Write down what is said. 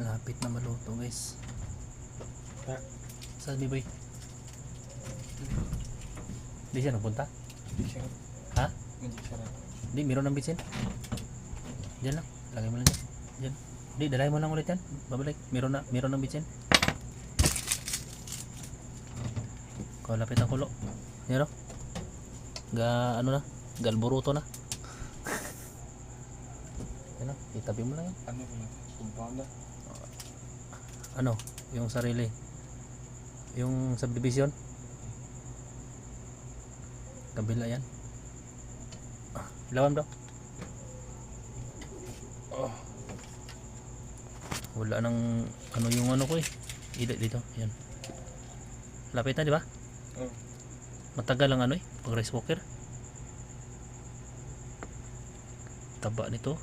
Lapit na maluto guys. Ha? Saan mi boy? Di siya nagpunta? Hindi siya. Ha? Hindi siya. Di, meron ng bitsin? Diyan lang, lagay mo lang dyan. Diyan. Di, dalay mo lang ulit yan. Babalik, meron ng bitsin. Kau lapit ang kulo. Yan o. Ano na, galburuto na. Yan o, itabi mo lang yan. Ano ba lang? Compound na? Ano, yung sarili. Yung subdivision. Kabila yan. Ilawan daw. Wala nang ano yung ano ko eh. Dito, yan. Lapit na, di ba? Oo. Matagal ang ano eh, pag rice cooker. Taba nito.